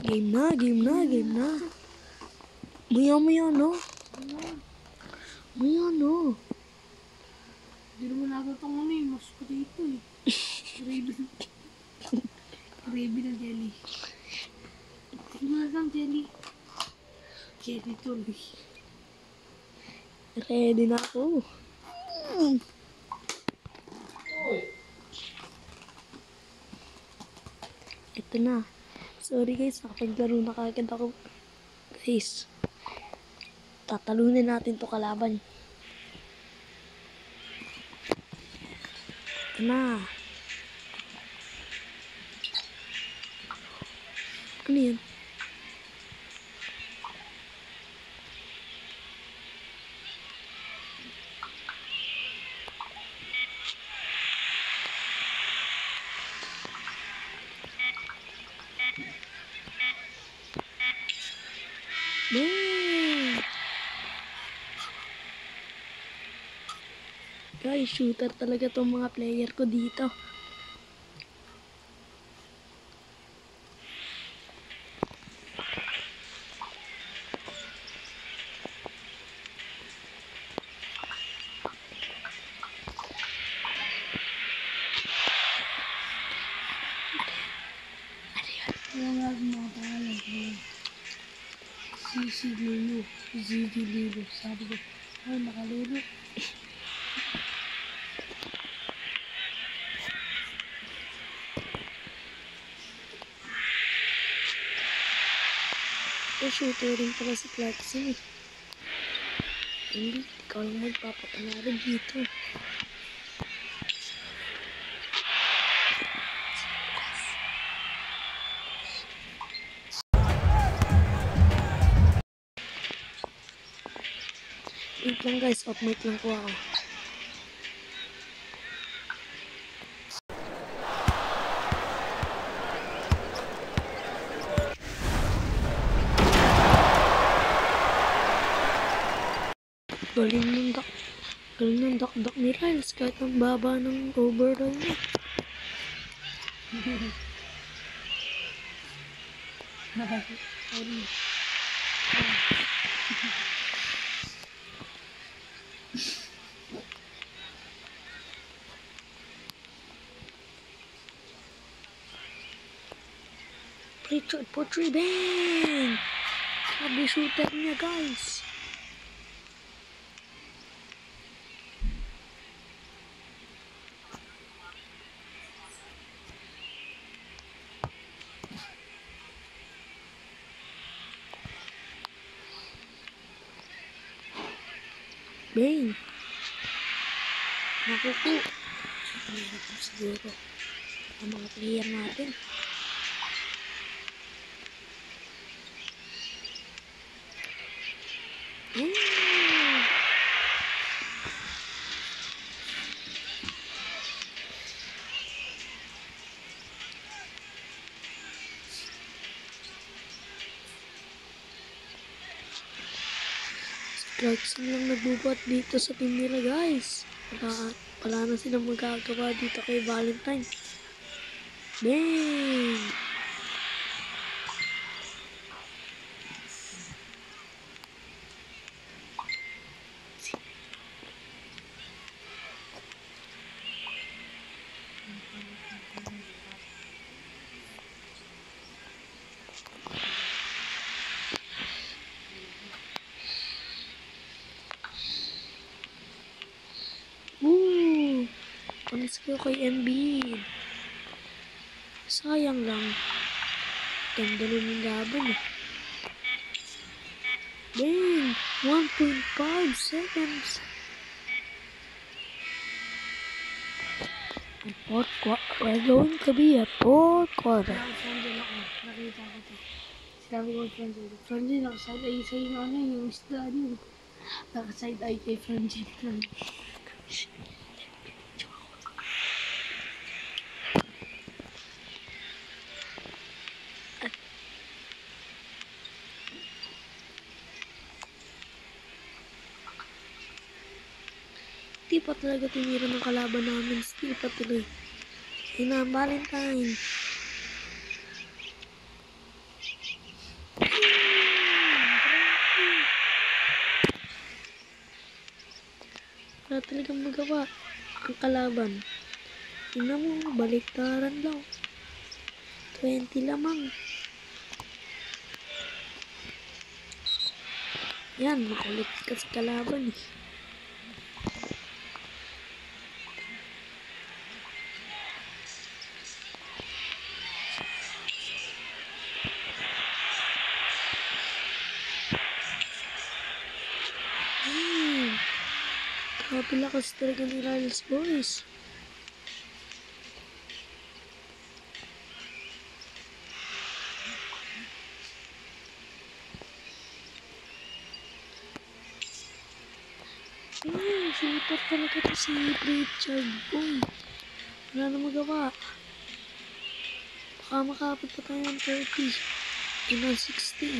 Game na, game na, game na. Maya-maya no. Maya no. Hindi naman natatang ano eh, mas ko dito eh. Gravy na jelly. Hindi mo natang jelly. Jelly tuloy. Ready na ako. Ito na. Sorry guys, nakapaglaro na kagad ako. Guys, tatalunin natin to kalaban. Ito na. Ano yan? Bang! Guys, shooter talaga tong mga player ko dito. Wala nga mga pangalan ko. Sisi Lulu. Ziggy Lulu. Sabi ko, ay nakalulu. Shooter rin pala si Clarkson eh. Hindi, ikaw lang magpapapanalo dito. Wait lang guys, off mic lang po ako. Galing ng dak ni Riles kahit ang baba ng overall niya. Richard Potri, bang! Sabi shooter niya guys. Bang! Nakuku. Siguro ang mga player natin. Clarkson lang nagbubuhat dito sa team nila guys. Wala na silang magagawa dito kay Valentine. Bang! Panis ko kay Embiid. Sayang lang. Ganda nun yung laban eh. Bang! 1.5 seconds. Fourth quarter. We're going to be a fourth quarter. Nakasandal ako. Nakita ko ito. Sinabi ko kay Franjel. Franjel, nakaside eye sa'yo na ano yung isda niyo. Nakaside eye kay Franjel. Di pa talaga tinira ng kalaban namin. Still pa tuloy. Ina, Valentine. Wala talagang magawa ang kalaban. Tingnan mo, baliktaran lang. 20 lamang. Yan, makulit kasi kalaban eh. Grabe lakas talaga ni Riles boys. Super talaga to si Richard boy. Wala na magawa. Baka makapit pa tayo ng 30. Yun ang 60.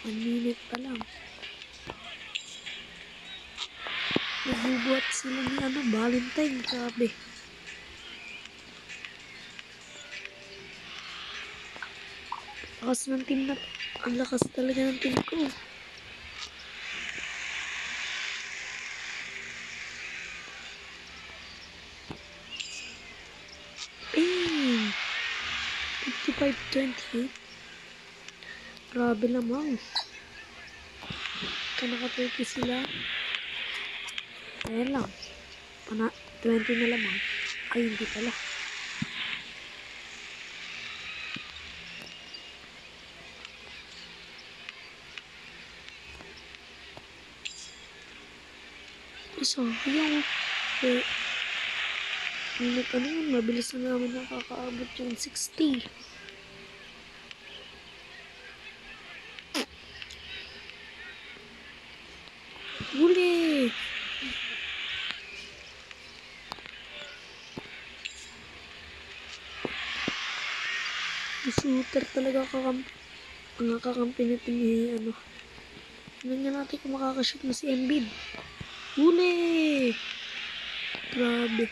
1 minute pa lang. Nagbubuhat sila ni Valentine. Grabe. Lakas ng team na to. Ang lakas talaga ng team ko. Bang! 55-28. Grabe lamang. Naka-30 sila. Ayan lang. 20 na lamang. Ay, hindi pala. Sayang. Mabilis na namin nakakaabot yung 60. Huli! Shooter talaga ang kakampi natin eh, Tingnan natin kung makakashoot na si Embiid. Huli! Grabe.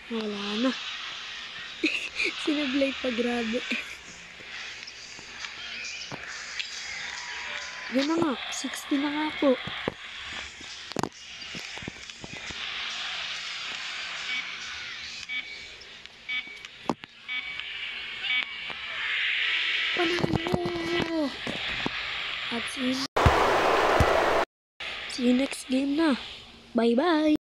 Wala na. Sinablay pa, grabe. Yan na nga, 60 na nga po. Panalo! At see you next game na. Bye-bye!